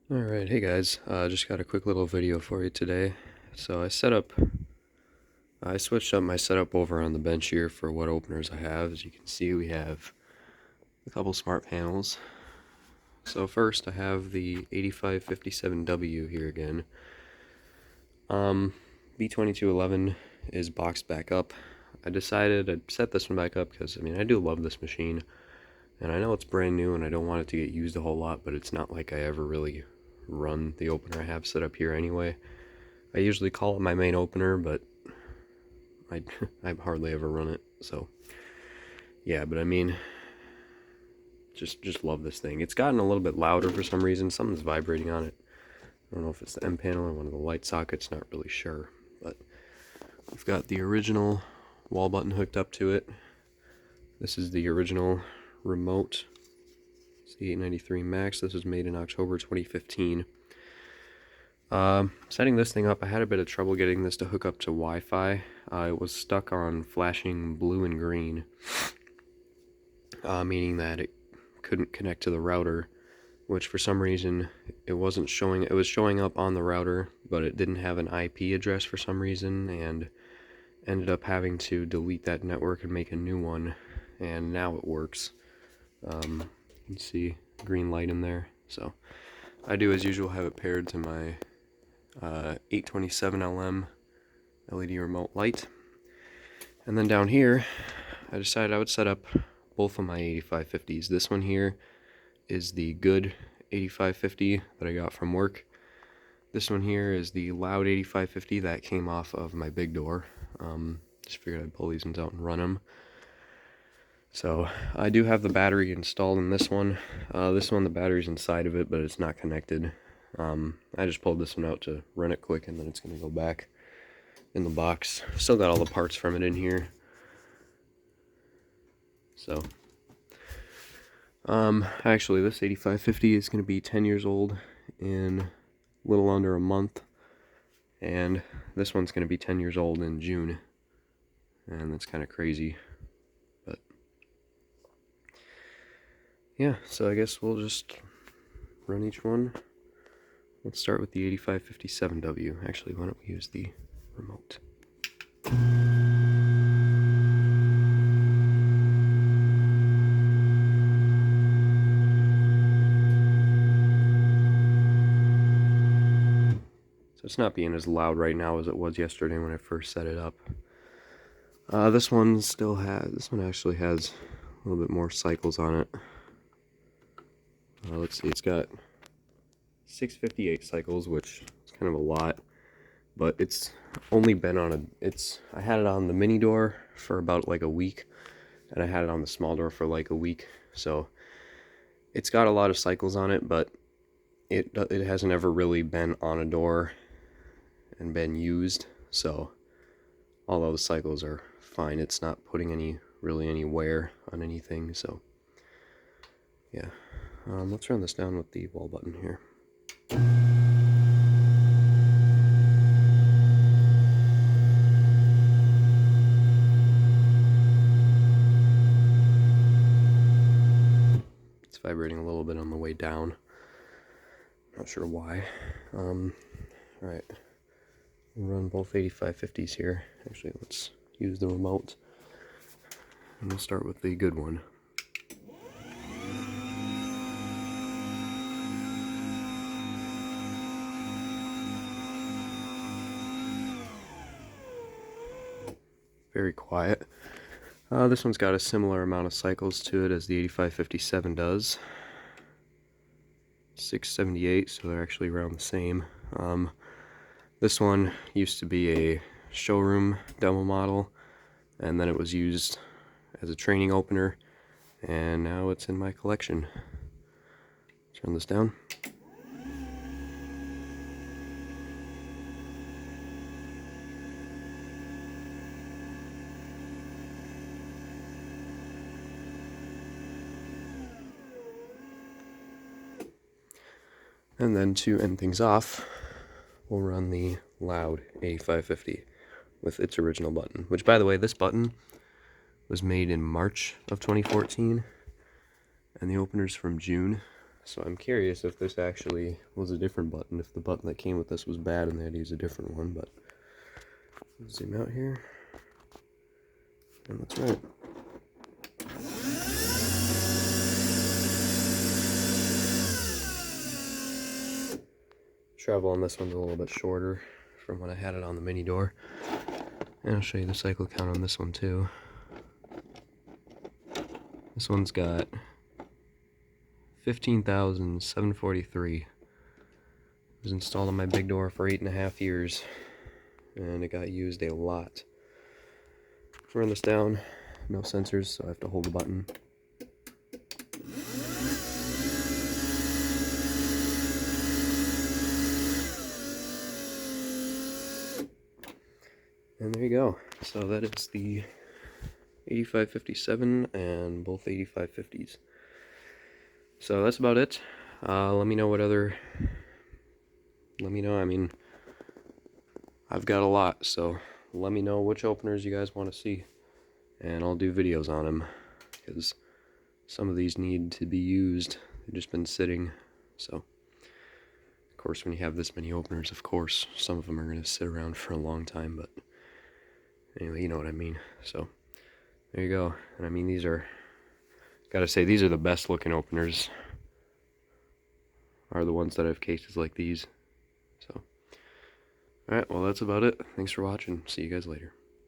Alright, hey guys, just got a quick little video for you today. So I switched up my setup over on the bench here for what openers I have. As you can see, we have a couple smart panels. So first I have the 8557W here again. B2211 is boxed back up. I decided I'd set this one back up because, I do love this machine. And I know it's brand new and I don't want it to get used a whole lot, but it's not like I ever really run the opener I have set up here anyway. I usually call it my main opener, but I hardly ever run it. So yeah, but just love this thing. It's gotten a little bit louder for some reason. Something's vibrating on it. I don't know if it's the M panel or one of the light sockets, not really sure. But we've got the original wall button hooked up to it. This is the original remote. It's the 893 Max. This was made in October 2015. Setting this thing up, I had a bit of trouble getting this to hook up to Wi-Fi. It was stuck on flashing blue and green, meaning that it couldn't connect to the router, which for some reason it wasn't showing. It was showing up on the router, but it didn't have an IP address for some reason, and ended up having to delete that network and make a new one, and now it works. You can see green light in there. So I do, as usual, have it paired to my 827LM LED remote light. And then down here, I decided I would set up both of my 8550s. This one here is the good 8550 that I got from work. This one here is the loud 8550 that came off of my big door. Just figured I'd pull these ones out and run them. So I do have the battery installed in this one. The battery's inside of it, but it's not connected. I just pulled this one out to run it quick, and then it's going to go back in the box. Still got all the parts from it in here. So, actually, this 8550 is going to be 10 years old in a little under a month, and this one's going to be 10 years old in June, and that's kind of crazy, but yeah, so I guess we'll just run each one. Let's start with the 8557W. Actually, why don't we use the remote? So it's not being as loud right now as it was yesterday when I first set it up. This one actually has a little bit more cycles on it. Let's see, it's got 658 cycles, which is kind of a lot, but it's only been on I had it on the mini door for about like a week, and I had it on the small door for like a week, so it's got a lot of cycles on it, but it hasn't ever really been on a door and been used, so although the cycles are fine, it's not putting any wear on anything. So yeah, let's run this down with the wall button here. It's vibrating a little bit on the way down, not sure why. Alright, we'll run both 8550s here. Actually, let's use the remote, and we'll start with the good one. Very quiet. This one's got a similar amount of cycles to it as the 8557 does. 678, so they're actually around the same. This one used to be a showroom demo model, and then it was used as a training opener, and now it's in my collection. Turn this down. And then to end things off, we'll run the loud 8550 with its original button, which, by the way, this button was made in March of 2014, and the opener's from June, So I'm curious if this actually was a different button, if the button that came with this was bad and they had to use a different one, but zoom out here, and that's right. Travel on this one's a little bit shorter from when I had it on the mini door. And I'll show you the cycle count on this one too. This one's got 15,743. It was installed on my big door for 8.5 years, and it got used a lot. Run this down, no sensors, so I have to hold the button. And there you go. So that is the 8557 and both 8550s. So that's about it. Let me know what other... Let me know, I mean, I've got a lot, so let me know which openers you guys want to see. And I'll do videos on them, because some of these need to be used. They've just been sitting, so... Of course, when you have this many openers, of course, some of them are going to sit around for a long time, but... Anyway, you know what I mean. So, there you go. And I mean, these are... Gotta say, these are the best looking openers. Are the ones that have cases like these. So, alright, well that's about it. Thanks for watching. See you guys later.